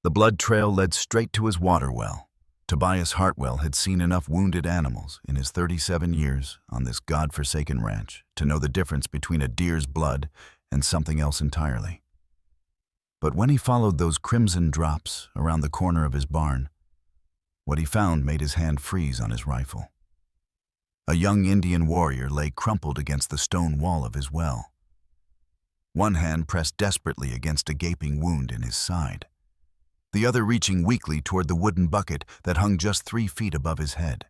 The blood trail led straight to his water well. Tobias Hartwell had seen enough wounded animals in his 37 years on this God-forsaken ranch to know the difference between a deer's blood and something else entirely. But when he followed those crimson drops around the corner of his barn, what he found made his hand freeze on his rifle. A young Indian warrior lay crumpled against the stone wall of his well. One hand pressed desperately against a gaping wound in his side, the other reaching weakly toward the wooden bucket that hung just 3 feet above his head.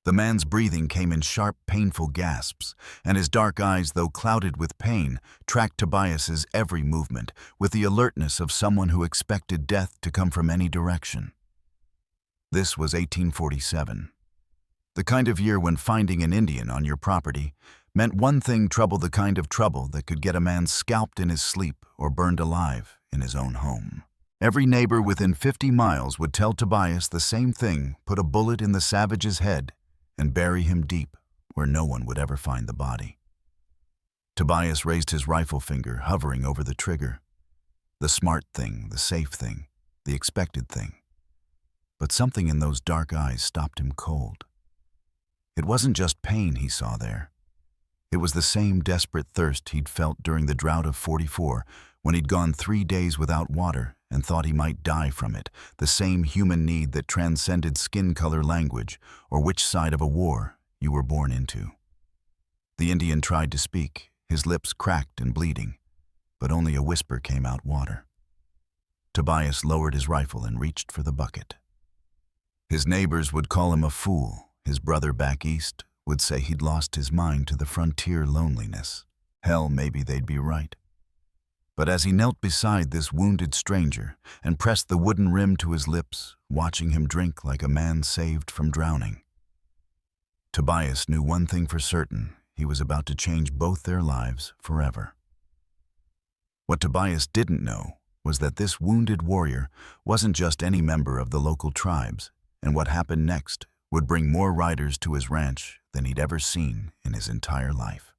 The man's breathing came in sharp, painful gasps, and his dark eyes, though clouded with pain, tracked Tobias's every movement with the alertness of someone who expected death to come from any direction. This was 1847, the kind of year when finding an Indian on your property meant one thing: trouble, the kind of trouble that could get a man scalped in his sleep or burned alive in his own home. Every neighbor within 50 miles would tell Tobias the same thing: put a bullet in the savage's head and bury him deep where no one would ever find the body. Tobias raised his rifle finger, hovering over the trigger. The smart thing, the safe thing, the expected thing. But something in those dark eyes stopped him cold. It wasn't just pain he saw there. It was the same desperate thirst he'd felt during the drought of '44, when he'd gone 3 days without water and thought he might die from it, the same human need that transcended skin color, language, or which side of a war you were born into. The Indian tried to speak, his lips cracked and bleeding, but only a whisper came out: water. Tobias lowered his rifle and reached for the bucket. His neighbors would call him a fool. His brother back east would say he'd lost his mind to the frontier loneliness. Hell, maybe they'd be right. But as he knelt beside this wounded stranger and pressed the wooden rim to his lips, watching him drink like a man saved from drowning, Tobias knew one thing for certain: he was about to change both their lives forever. What Tobias didn't know was that this wounded warrior wasn't just any member of the local tribes, and what happened next would bring more riders to his ranch than he'd ever seen in his entire life.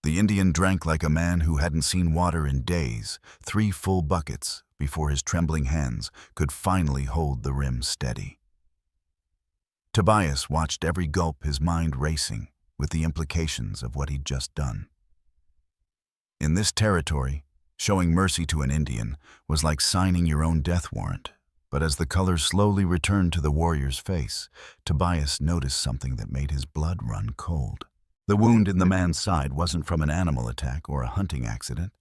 The Indian drank like a man who hadn't seen water in days, 3 full buckets before his trembling hands could finally hold the rim steady. Tobias watched every gulp, his mind racing with the implications of what he'd just done. In this territory, showing mercy to an Indian was like signing your own death warrant. But as the color slowly returned to the warrior's face, Tobias noticed something that made his blood run cold. The wound in the man's side wasn't from an animal attack or a hunting accident.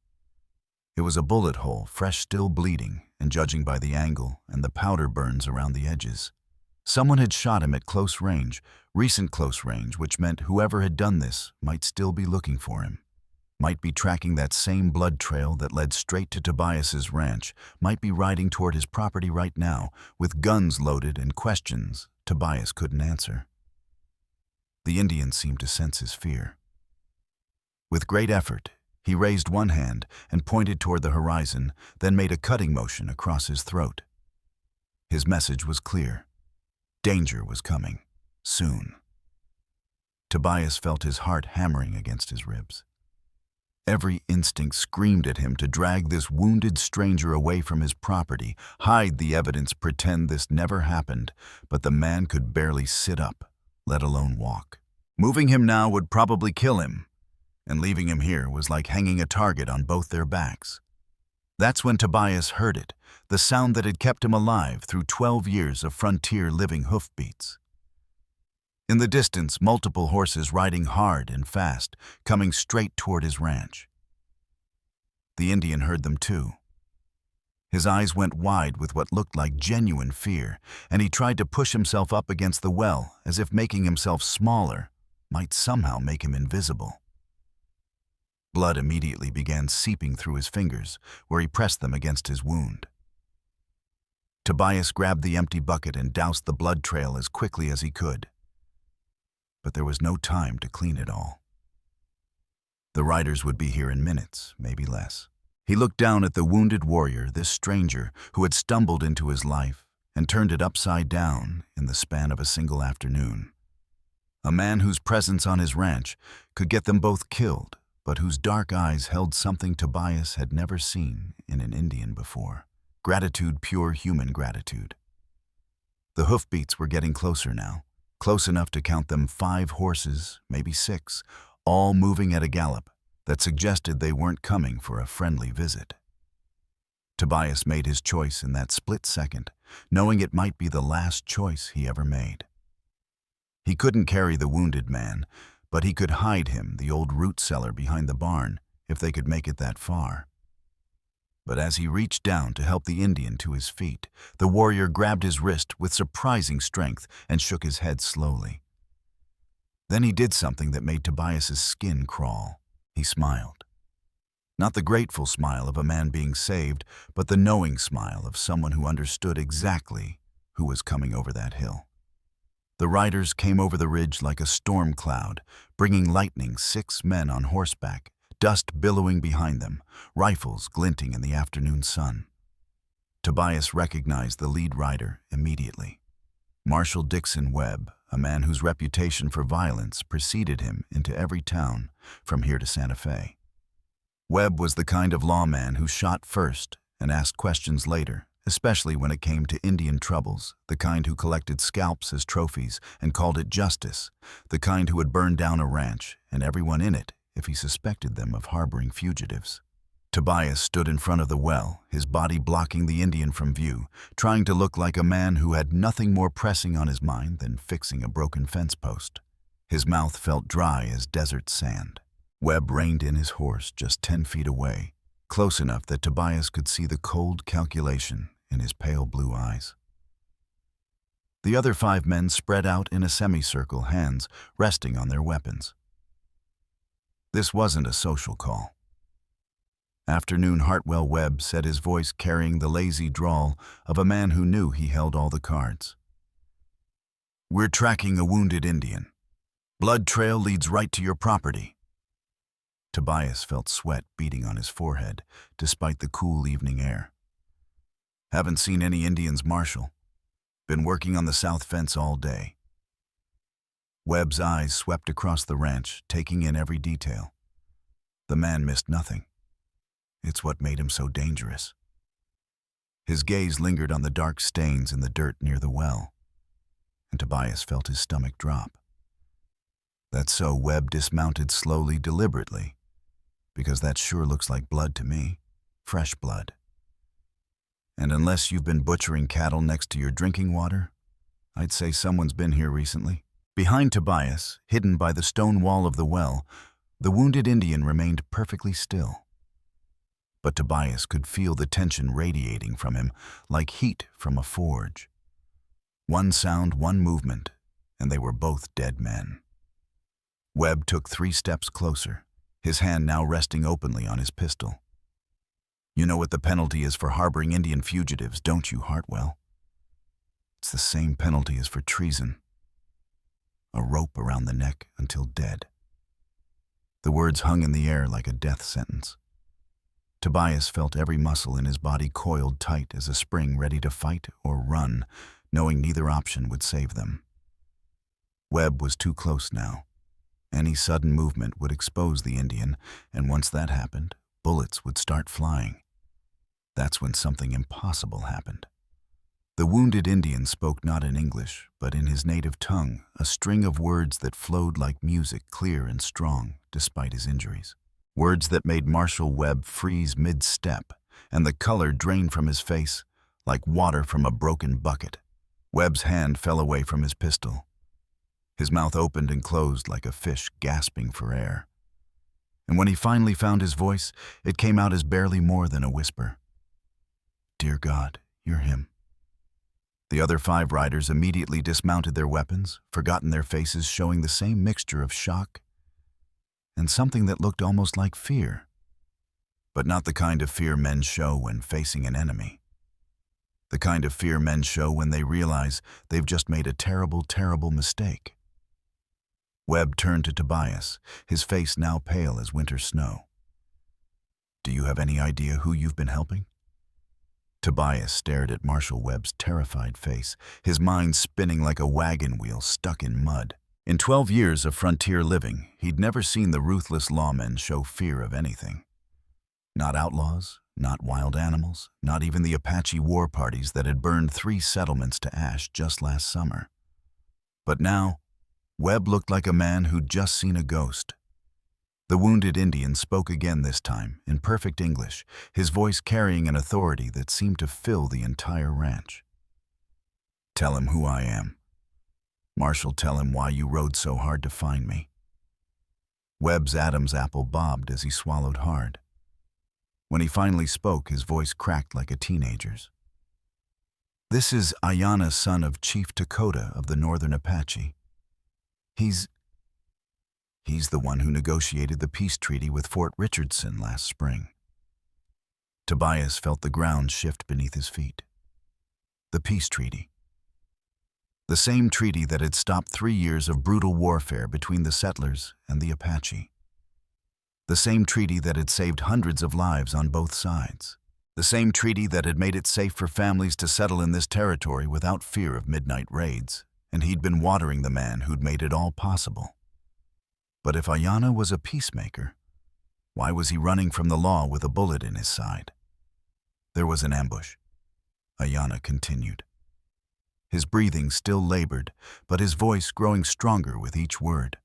It was a bullet hole, fresh, still bleeding, and judging by the angle and the powder burns around the edges, someone had shot him at close range, recent close range, which meant whoever had done this might still be looking for him, might be tracking that same blood trail that led straight to Tobias's ranch, might be riding toward his property right now, with guns loaded and questions Tobias couldn't answer. The Indian seemed to sense his fear. With great effort, he raised one hand and pointed toward the horizon, then made a cutting motion across his throat. His message was clear. Danger was coming, soon. Tobias felt his heart hammering against his ribs. Every instinct screamed at him to drag this wounded stranger away from his property, hide the evidence, pretend this never happened, but the man could barely sit up, let alone walk. Moving him now would probably kill him, and leaving him here was like hanging a target on both their backs. That's when Tobias heard it, the sound that had kept him alive through 12 years of frontier living hoofbeats. In the distance, multiple horses riding hard and fast, coming straight toward his ranch. The Indian heard them too. His eyes went wide with what looked like genuine fear, and he tried to push himself up against the well, as if making himself smaller might somehow make him invisible. Blood immediately began seeping through his fingers, where he pressed them against his wound. Tobias grabbed the empty bucket and doused the blood trail as quickly as he could. But there was no time to clean it all. The riders would be here in minutes, maybe less. He looked down at the wounded warrior, this stranger who had stumbled into his life and turned it upside down in the span of a single afternoon. A man whose presence on his ranch could get them both killed, but whose dark eyes held something Tobias had never seen in an Indian before. Gratitude, pure human gratitude. The hoofbeats were getting closer now, close enough to count them 5 horses, maybe 6, all moving at a gallop that suggested they weren't coming for a friendly visit. Tobias made his choice in that split second, knowing it might be the last choice he ever made. He couldn't carry the wounded man, but he could hide him, the old root cellar behind the barn, if they could make it that far. But as he reached down to help the Indian to his feet, the warrior grabbed his wrist with surprising strength and shook his head slowly. Then he did something that made Tobias's skin crawl. He smiled. Not the grateful smile of a man being saved, but the knowing smile of someone who understood exactly who was coming over that hill. The riders came over the ridge like a storm cloud, bringing lightning, 6 men on horseback, dust billowing behind them, rifles glinting in the afternoon sun. Tobias recognized the lead rider immediately. Marshal Dixon Webb, a man whose reputation for violence preceded him into every town from here to Santa Fe. Webb was the kind of lawman who shot first and asked questions later, especially when it came to Indian troubles, the kind who collected scalps as trophies and called it justice, the kind who would burn down a ranch and everyone in it if he suspected them of harboring fugitives. Tobias stood in front of the well, his body blocking the Indian from view, trying to look like a man who had nothing more pressing on his mind than fixing a broken fence post. His mouth felt dry as desert sand. Webb reined in his horse just 10 feet away, close enough that Tobias could see the cold calculation in his pale blue eyes. The other 5 men spread out in a semicircle, hands resting on their weapons. This wasn't a social call. Afternoon Hartwell Webb said, his voice carrying the lazy drawl of a man who knew he held all the cards. "We're tracking a wounded Indian. Blood trail leads right to your property." Tobias felt sweat beating on his forehead, despite the cool evening air. "Haven't seen any Indians, Marshal. Been working on the south fence all day." Webb's eyes swept across the ranch, taking in every detail. The man missed nothing. It's what made him so dangerous. His gaze lingered on the dark stains in the dirt near the well, and Tobias felt his stomach drop. That's so Webb dismounted slowly, deliberately, because that sure looks like blood to me, fresh blood. And unless you've been butchering cattle next to your drinking water, I'd say someone's been here recently. Behind Tobias, hidden by the stone wall of the well, the wounded Indian remained perfectly still. But Tobias could feel the tension radiating from him like heat from a forge. One sound, one movement, and they were both dead men. Webb took 3 steps closer, his hand now resting openly on his pistol. "You know what the penalty is for harboring Indian fugitives, don't you, Hartwell? It's the same penalty as for treason. A rope around the neck until dead." The words hung in the air like a death sentence. Tobias felt every muscle in his body coiled tight as a spring, ready to fight or run, knowing neither option would save them. Webb was too close now. Any sudden movement would expose the Indian, and once that happened, bullets would start flying. That's when something impossible happened. The wounded Indian spoke not in English, but in his native tongue, a string of words that flowed like music, clear and strong, despite his injuries. Words that made Marshal Webb freeze mid-step, and the color drain from his face like water from a broken bucket. Webb's hand fell away from his pistol. His mouth opened and closed like a fish gasping for air. And when he finally found his voice, it came out as barely more than a whisper. "Dear God, you're him." The other 5 riders immediately dismounted their weapons, forgotten their faces, showing the same mixture of shock and something that looked almost like fear. But not the kind of fear men show when facing an enemy. The kind of fear men show when they realize they've just made a terrible, terrible mistake. Webb turned to Tobias, his face now pale as winter snow. "Do you have any idea who you've been helping?" Tobias stared at Marshal Webb's terrified face, his mind spinning like a wagon wheel stuck in mud. In 12 years of frontier living, he'd never seen the ruthless lawmen show fear of anything. Not outlaws, not wild animals, not even the Apache war parties that had burned 3 settlements to ash just last summer. But now, Webb looked like a man who'd just seen a ghost. The wounded Indian spoke again this time, in perfect English, his voice carrying an authority that seemed to fill the entire ranch. "Tell him who I am. Marshal, tell him why you rode so hard to find me." Webb's Adam's apple bobbed as he swallowed hard. When he finally spoke, his voice cracked like a teenager's. "This is Ayanna, son of Chief Dakota of the Northern Apache. He's the one who negotiated the peace treaty with Fort Richardson last spring." Tobias felt the ground shift beneath his feet. The peace treaty. The same treaty that had stopped 3 years of brutal warfare between the settlers and the Apache. The same treaty that had saved hundreds of lives on both sides. The same treaty that had made it safe for families to settle in this territory without fear of midnight raids, and he'd been watering the man who'd made it all possible. But if Ayanna was a peacemaker, why was he running from the law with a bullet in his side? There was an ambush. Ayanna continued. His breathing still labored, but his voice growing stronger with each word.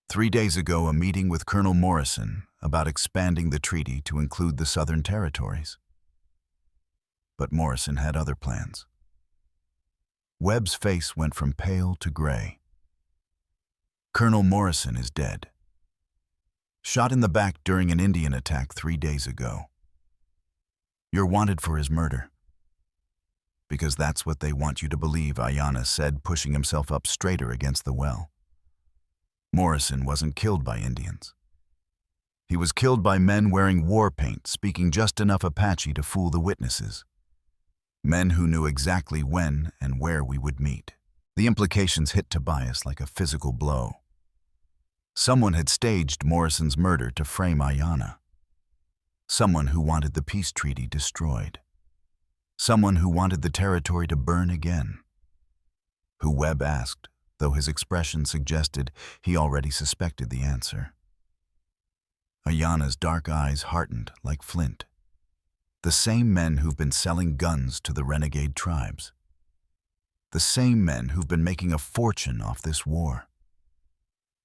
3 days ago, a meeting with Colonel Morrison about expanding the treaty to include the Southern Territories. But Morrison had other plans. Webb's face went from pale to gray. "Colonel Morrison is dead. Shot in the back during an Indian attack 3 days ago. You're wanted for his murder." "Because that's what they want you to believe," Ayanna said, pushing himself up straighter against the well. "Morrison wasn't killed by Indians. He was killed by men wearing war paint, speaking just enough Apache to fool the witnesses. Men who knew exactly when and where we would meet." The implications hit Tobias like a physical blow. Someone had staged Morrison's murder to frame Ayanna. Someone who wanted the peace treaty destroyed. Someone who wanted the territory to burn again. Who, Webb asked, though his expression suggested he already suspected the answer. Ayanna's dark eyes hardened like flint. The same men who've been selling guns to the renegade tribes. The same men who've been making a fortune off this war.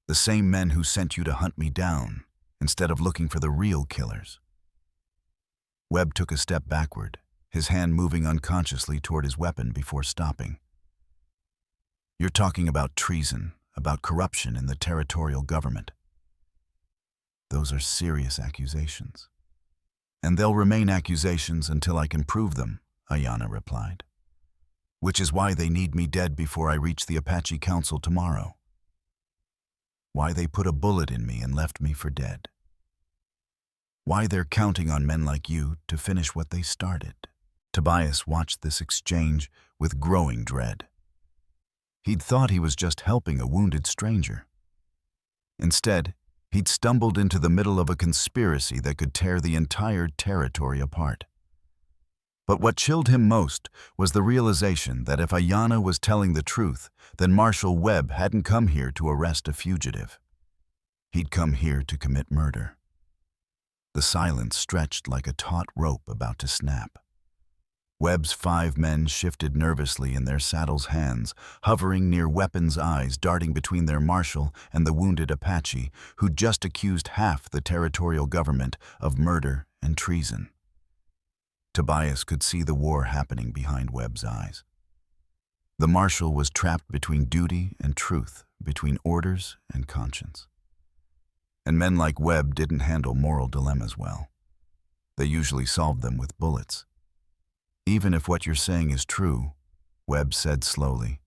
The same men who sent you to hunt me down instead of looking for the real killers. Webb took a step backward, his hand moving unconsciously toward his weapon before stopping. "You're talking about treason, about corruption in the territorial government. Those are serious accusations. And they'll remain accusations until I can prove them," Ayanna replied. "Which is why they need me dead before I reach the Apache Council tomorrow. Why they put a bullet in me and left me for dead. Why they're counting on men like you to finish what they started." Tobias watched this exchange with growing dread. He'd thought he was just helping a wounded stranger. Instead, he'd stumbled into the middle of a conspiracy that could tear the entire territory apart. But what chilled him most was the realization that if Ayanna was telling the truth, then Marshal Webb hadn't come here to arrest a fugitive. He'd come here to commit murder. The silence stretched like a taut rope about to snap. Webb's 5 men shifted nervously in their saddles' hands, hovering near weapons' eyes darting between their marshal and the wounded Apache, who'd just accused half the territorial government of murder and treason. Tobias could see the war happening behind Webb's eyes. The marshal was trapped between duty and truth, between orders and conscience. And men like Webb didn't handle moral dilemmas well. They usually solved them with bullets. "Even if what you're saying is true," Webb said slowly,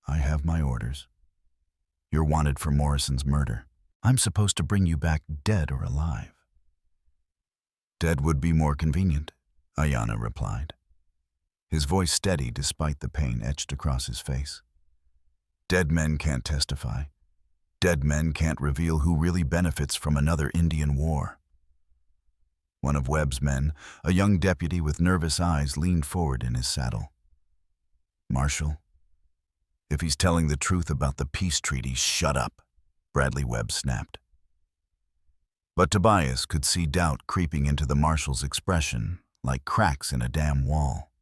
"I have my orders. You're wanted for Morrison's murder. I'm supposed to bring you back dead or alive." "Dead would be more convenient," Ayanna replied. His voice steady despite the pain etched across his face. "Dead men can't testify. Dead men can't reveal who really benefits from another Indian war." One of Webb's men, a young deputy with nervous eyes, leaned forward in his saddle. "Marshal, If he's telling the truth about the peace treaty, shut up, Bradley Webb snapped. But Tobias could see doubt creeping into the marshal's expression, like cracks in a damn wall.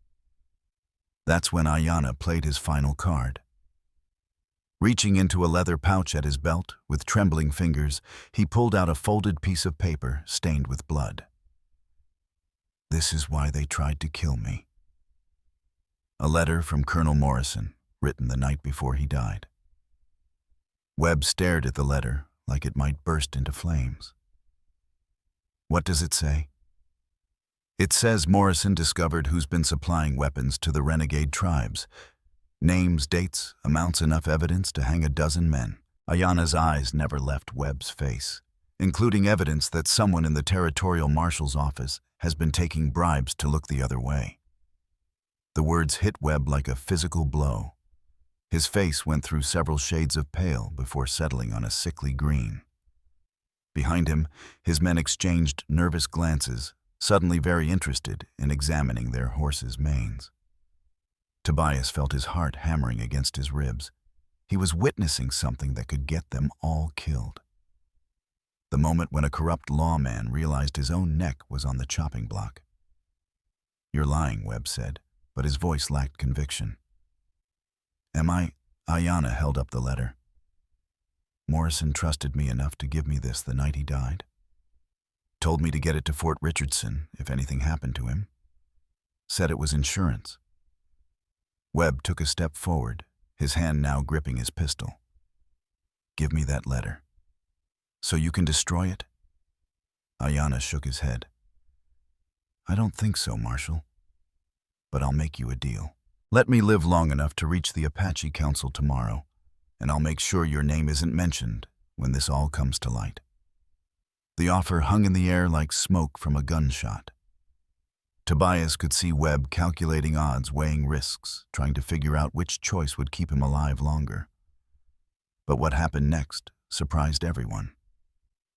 That's when Ayanna played his final card. Reaching into a leather pouch at his belt, with trembling fingers, he pulled out a folded piece of paper stained with blood. This is why they tried to kill me. A letter from Colonel Morrison, written the night before he died. Webb stared at the letter like it might burst into flames. What does it say? It says Morrison discovered who's been supplying weapons to the renegade tribes. Names, dates, amounts, enough evidence to hang a dozen men. Ayanna's eyes never left Webb's face, including evidence that someone in the territorial marshal's office has been taking bribes to look the other way. The words hit Webb like a physical blow. His face went through several shades of pale before settling on a sickly green. Behind him, his men exchanged nervous glances, suddenly very interested in examining their horses' manes. Tobias felt his heart hammering against his ribs. He was witnessing something that could get them all killed. The moment when a corrupt lawman realized his own neck was on the chopping block. "You're lying," Webb said, but his voice lacked conviction. "Am I?" Ayanna held up the letter. "Morrison trusted me enough to give me this the night he died. Told me to get it to Fort Richardson if anything happened to him. Said it was insurance." Webb took a step forward, his hand now gripping his pistol. "Give me that letter. So you can destroy it?" Ayanna shook his head. "I don't think so, Marshal. But I'll make you a deal. Let me live long enough to reach the Apache Council tomorrow, and I'll make sure your name isn't mentioned when this all comes to light." The offer hung in the air like smoke from a gunshot. Tobias could see Webb calculating odds, weighing risks, trying to figure out which choice would keep him alive longer. But what happened next surprised everyone.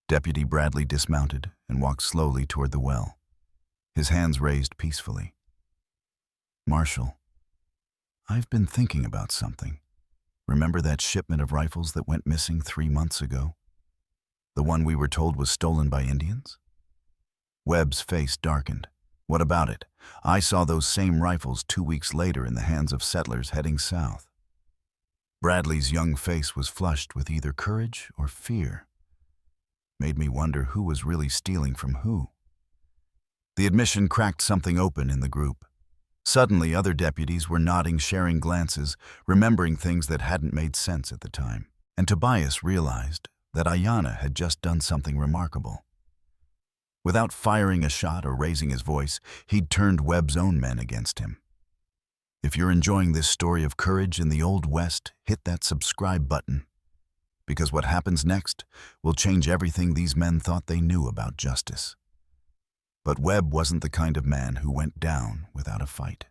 Deputy Bradley dismounted and walked slowly toward the well, his hands raised peacefully. "Marshal, I've been thinking about something. Remember that shipment of rifles that went missing 3 months ago? The one we were told was stolen by Indians?" Webb's face darkened. "What about it? I saw those same rifles 2 weeks later in the hands of settlers heading south." Bradley's young face was flushed with either courage or fear. Made me wonder who was really stealing from who. The admission cracked something open in the group. Suddenly, other deputies were nodding, sharing glances, remembering things that hadn't made sense at the time. And Tobias realized that Ayanna had just done something remarkable. Without firing a shot or raising his voice, he'd turned Webb's own men against him. If you're enjoying this story of courage in the Old West, hit that subscribe button, because what happens next will change everything these men thought they knew about justice. But Webb wasn't the kind of man who went down without a fight.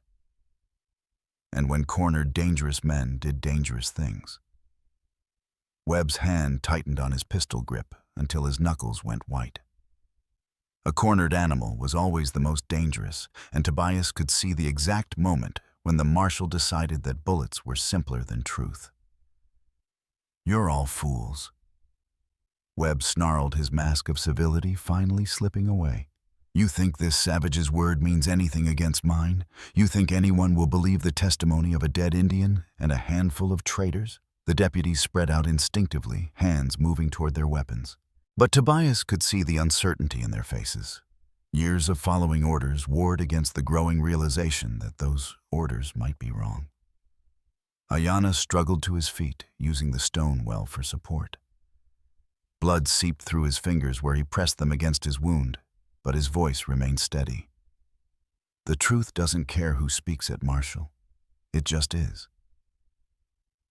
And when cornered, dangerous men did dangerous things. Webb's hand tightened on his pistol grip until his knuckles went white. A cornered animal was always the most dangerous, and Tobias could see the exact moment when the marshal decided that bullets were simpler than truth. "You're all fools." Webb snarled, his mask of civility finally slipping away. "You think this savage's word means anything against mine? You think anyone will believe the testimony of a dead Indian and a handful of traitors?" The deputies spread out instinctively, hands moving toward their weapons. But Tobias could see the uncertainty in their faces. Years of following orders warred against the growing realization that those orders might be wrong. Ayanna struggled to his feet, using the stone well for support. Blood seeped through his fingers where he pressed them against his wound, but his voice remained steady. "The truth doesn't care who speaks it, Marshal. It just is.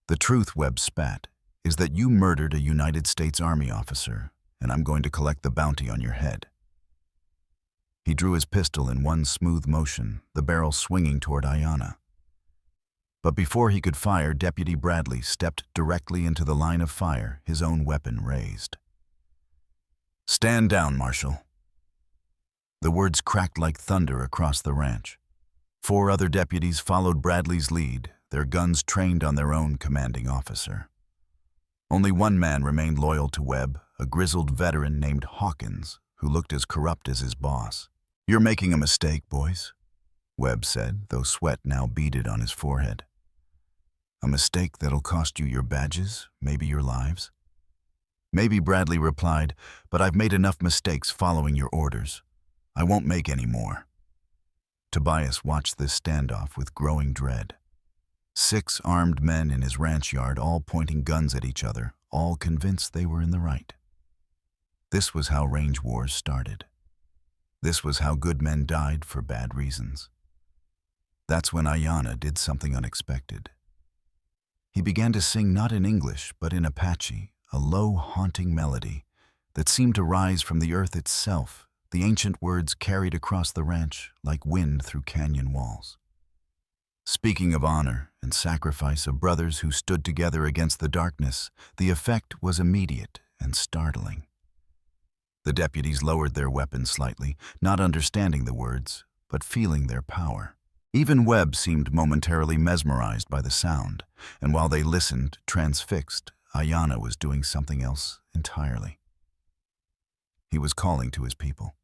The truth," Webb spat, "is that you murdered a United States Army officer, and I'm going to collect the bounty on your head." He drew his pistol in one smooth motion, the barrel swinging toward Ayanna. But before he could fire, Deputy Bradley stepped directly into the line of fire, his own weapon raised. "Stand down, Marshal." The words cracked like thunder across the ranch. 4 other deputies followed Bradley's lead, their guns trained on their own commanding officer. Only one man remained loyal to Webb, a grizzled veteran named Hawkins, who looked as corrupt as his boss. "You're making a mistake, boys," Webb said, though sweat now beaded on his forehead. "A mistake that'll cost you your badges, maybe your lives?" "Maybe," Bradley replied, "but I've made enough mistakes following your orders. I won't make any more." Tobias watched this standoff with growing dread. 6 armed men in his ranch yard, all pointing guns at each other, all convinced they were in the right. This was how range wars started. This was how good men died for bad reasons. That's when Ayanna did something unexpected. He began to sing not in English, but in Apache, a low, haunting melody that seemed to rise from the earth itself, the ancient words carried across the ranch like wind through canyon walls. Speaking of honor and sacrifice of brothers who stood together against the darkness, the effect was immediate and startling. The deputies lowered their weapons slightly, not understanding the words, but feeling their power. Even Webb seemed momentarily mesmerized by the sound, and while they listened, transfixed, Ayanna was doing something else entirely. He was calling to his people.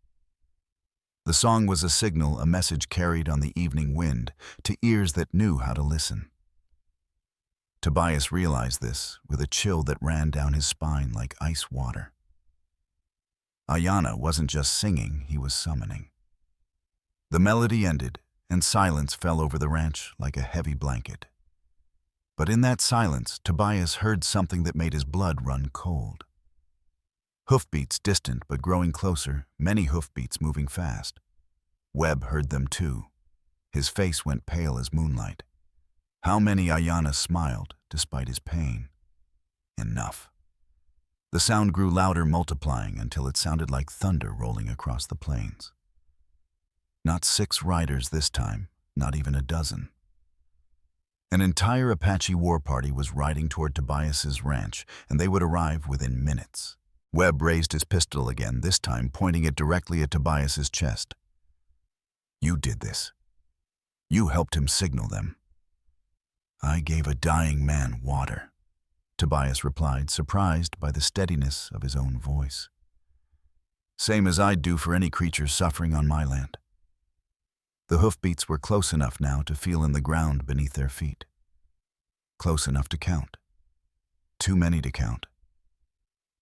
The song was a signal, a message carried on the evening wind to ears that knew how to listen. Tobias realized this with a chill that ran down his spine like ice water. Ayanna wasn't just singing, he was summoning. The melody ended, and silence fell over the ranch like a heavy blanket. But in that silence, Tobias heard something that made his blood run cold. Hoofbeats distant but growing closer, many hoofbeats moving fast. Webb heard them too. His face went pale as moonlight. How many Ayanna smiled, despite his pain. Enough. The sound grew louder, multiplying until it sounded like thunder rolling across the plains. Not 6 riders this time, not even a dozen. An entire Apache war party was riding toward Tobias's ranch, and they would arrive within minutes. Webb raised his pistol again, this time pointing it directly at Tobias's chest. "You did this. You helped him signal them." "I gave a dying man water," Tobias replied, surprised by the steadiness of his own voice. "Same as I'd do for any creature suffering on my land." The hoofbeats were close enough now to feel in the ground beneath their feet. Close enough to count. Too many to count.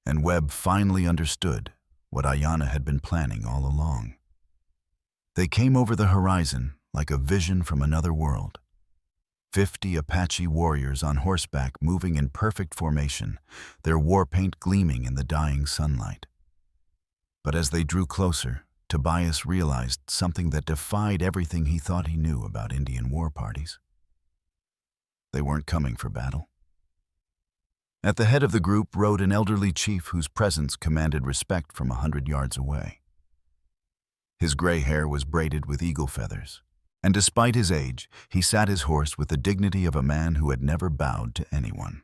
And Webb finally understood what Ayanna had been planning all along. They came over the horizon like a vision from another world. 50 Apache warriors on horseback moving in perfect formation, their war paint gleaming in the dying sunlight. But as they drew closer, Tobias realized something that defied everything he thought he knew about Indian war parties. They weren't coming for battle. At the head of the group rode an elderly chief whose presence commanded respect from 100 yards away. His gray hair was braided with eagle feathers, and despite his age, he sat his horse with the dignity of a man who had never bowed to anyone.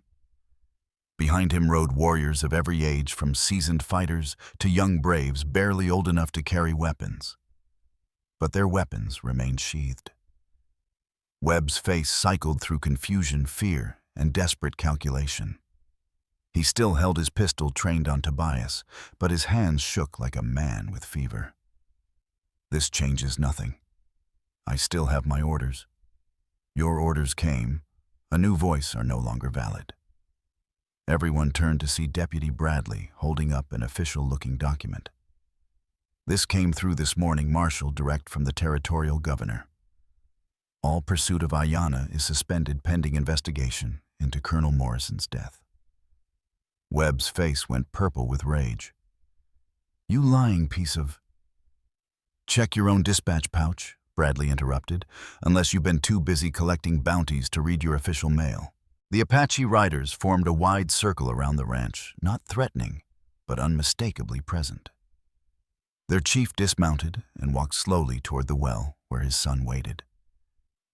Behind him rode warriors of every age, from seasoned fighters to young braves barely old enough to carry weapons. But their weapons remained sheathed. Webb's face cycled through confusion, fear, and desperate calculation. He still held his pistol trained on Tobias, but his hands shook like a man with fever. "This changes nothing. I still have my orders. Your orders came. A new voice are no longer valid." Everyone turned to see Deputy Bradley holding up an official-looking document. "This came through this morning, Marshal, direct from the territorial governor. All pursuit of Ayanna is suspended pending investigation into Colonel Morrison's death." Webb's face went purple with rage. "You lying piece of—" "Check your own dispatch pouch," Bradley interrupted, "unless you've been too busy collecting bounties to read your official mail." The Apache riders formed a wide circle around the ranch, not threatening, but unmistakably present. Their chief dismounted and walked slowly toward the well where his son waited.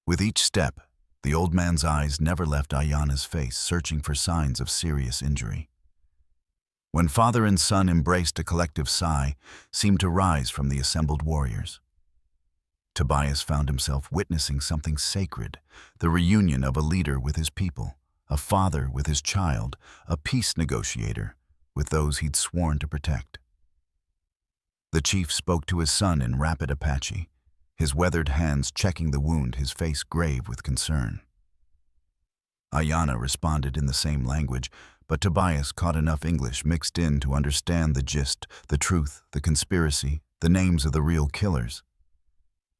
With each step, the old man's eyes never left Ayanna's face, searching for signs of serious injury. When father and son embraced, a collective sigh seemed to rise from the assembled warriors. Tobias found himself witnessing something sacred, the reunion of a leader with his people, a father with his child, a peace negotiator with those he'd sworn to protect. The chief spoke to his son in rapid Apache, his weathered hands checking the wound, his face grave with concern. Ayanna responded in the same language, but Tobias caught enough English mixed in to understand the gist, the truth, the conspiracy, the names of the real killers.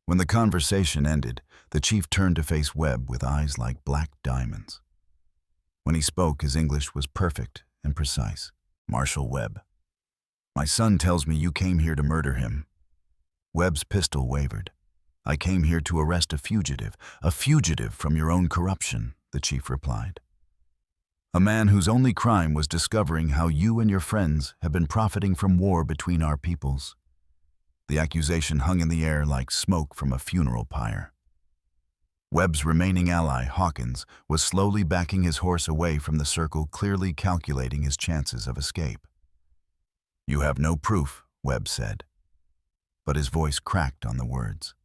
When the conversation ended, the chief turned to face Webb with eyes like black diamonds. When he spoke, his English was perfect and precise. Marshal Webb. My son tells me you came here to murder him. Webb's pistol wavered. I came here to arrest a fugitive from your own corruption, the chief replied. A man whose only crime was discovering how you and your friends have been profiting from war between our peoples. The accusation hung in the air like smoke from a funeral pyre. Webb's remaining ally, Hawkins, was slowly backing his horse away from the circle, clearly calculating his chances of escape. You have no proof, Webb said. But his voice cracked on the words.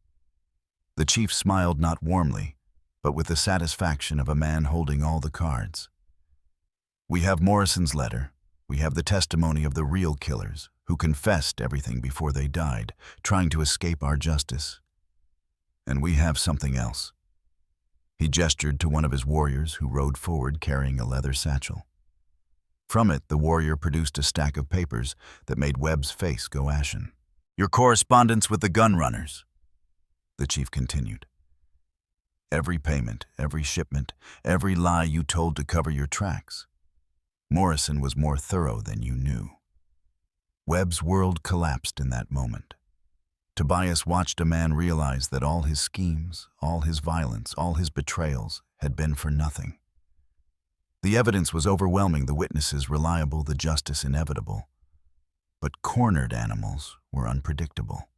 The chief smiled not warmly, but with the satisfaction of a man holding all the cards. We have Morrison's letter. We have the testimony of the real killers, who confessed everything before they died, trying to escape our justice. And we have something else. He gestured to one of his warriors who rode forward carrying a leather satchel. From it, the warrior produced a stack of papers that made Webb's face go ashen. Your correspondence with the gun runners, the chief continued. Every payment, every shipment, every lie you told to cover your tracks. Morrison was more thorough than you knew. Webb's world collapsed in that moment. Tobias watched a man realize that all his schemes, all his violence, all his betrayals had been for nothing. The evidence was overwhelming, the witnesses reliable, the justice inevitable. But cornered animals were unpredictable.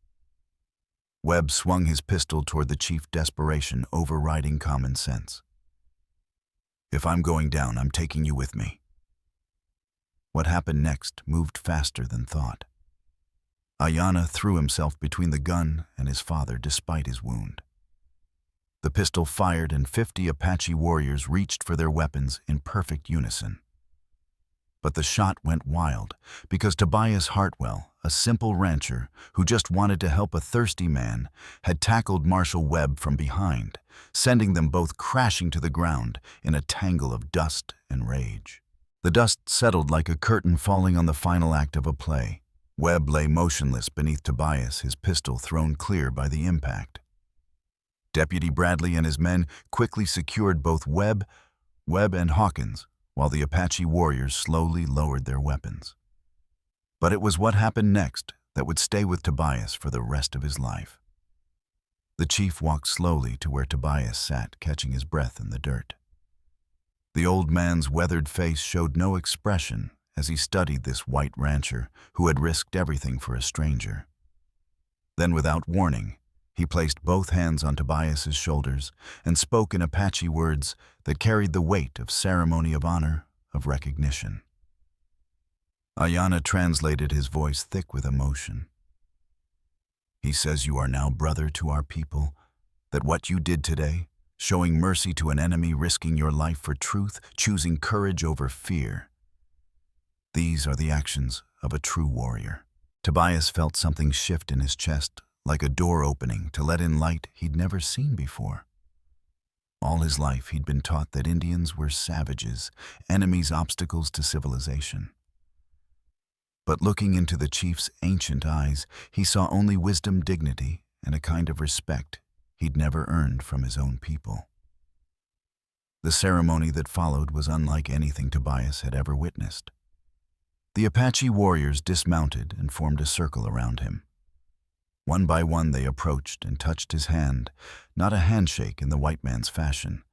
Webb swung his pistol toward the chief, desperation overriding common sense. If I'm going down, I'm taking you with me. What happened next moved faster than thought. Ayanna threw himself between the gun and his father despite his wound. The pistol fired and 50 Apache warriors reached for their weapons in perfect unison. But the shot went wild because Tobias Hartwell, a simple rancher who just wanted to help a thirsty man, had tackled Marshal Webb from behind, sending them both crashing to the ground in a tangle of dust and rage. The dust settled like a curtain falling on the final act of a play. Webb lay motionless beneath Tobias, his pistol thrown clear by the impact. Deputy Bradley and his men quickly secured both Webb and Hawkins, while the Apache warriors slowly lowered their weapons. But it was what happened next that would stay with Tobias for the rest of his life. The chief walked slowly to where Tobias sat, catching his breath in the dirt. The old man's weathered face showed no expression as he studied this white rancher who had risked everything for a stranger. Then, without warning, he placed both hands on Tobias's shoulders and spoke in Apache words that carried the weight of ceremony of honor, of recognition. Ayanna translated his voice thick with emotion. He says you are now brother to our people, that what you did today, showing mercy to an enemy, risking your life for truth, choosing courage over fear, these are the actions of a true warrior. Tobias felt something shift in his chest, like a door opening to let in light he'd never seen before. All his life he'd been taught that Indians were savages, enemies, obstacles to civilization. But looking into the chief's ancient eyes, he saw only wisdom, dignity, and a kind of respect he'd never earned from his own people. The ceremony that followed was unlike anything Tobias had ever witnessed. The Apache warriors dismounted and formed a circle around him. One by one they approached and touched his hand, not a handshake in the white man's fashion,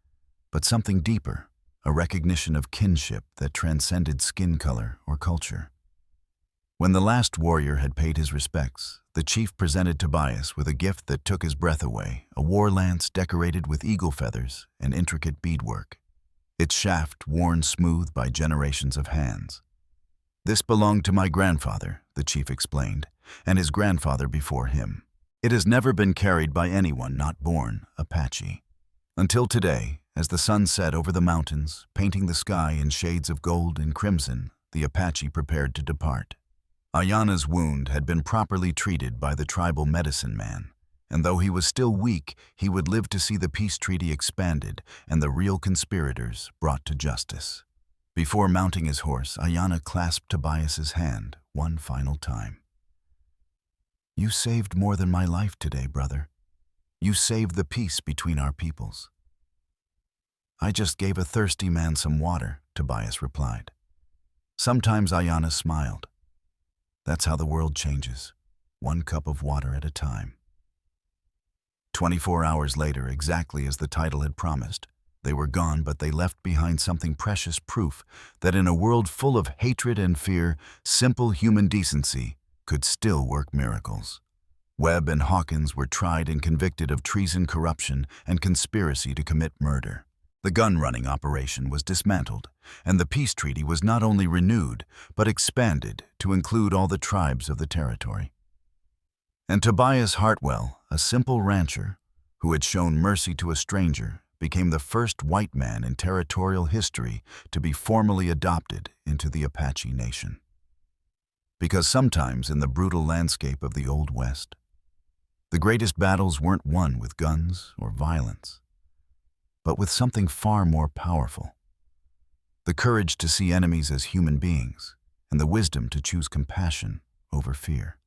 but something deeper, a recognition of kinship that transcended skin color or culture. When the last warrior had paid his respects, the chief presented Tobias with a gift that took his breath away, a war lance decorated with eagle feathers and intricate beadwork, its shaft worn smooth by generations of hands. This belonged to my grandfather, the chief explained, and his grandfather before him. It has never been carried by anyone not born Apache. Until today, as the sun set over the mountains, painting the sky in shades of gold and crimson, the Apache prepared to depart. Ayana's wound had been properly treated by the tribal medicine man, and though he was still weak, he would live to see the peace treaty expanded and the real conspirators brought to justice. Before mounting his horse, Ayana clasped Tobias's hand one final time. "You saved more than my life today, brother. You saved the peace between our peoples." "I just gave a thirsty man some water," Tobias replied. Sometimes Ayana smiled. That's how the world changes, one cup of water at a time. 24 hours later, exactly as the title had promised, they were gone, but they left behind something precious, proof that in a world full of hatred and fear, simple human decency could still work miracles. Webb and Hawkins were tried and convicted of treason, corruption, and conspiracy to commit murder. The gun-running operation was dismantled, and the peace treaty was not only renewed, but expanded to include all the tribes of the territory. And Tobias Hartwell, a simple rancher who had shown mercy to a stranger, became the first white man in territorial history to be formally adopted into the Apache Nation. Because sometimes in the brutal landscape of the Old West, the greatest battles weren't won with guns or violence, but with something far more powerful: the courage to see enemies as human beings and the wisdom to choose compassion over fear.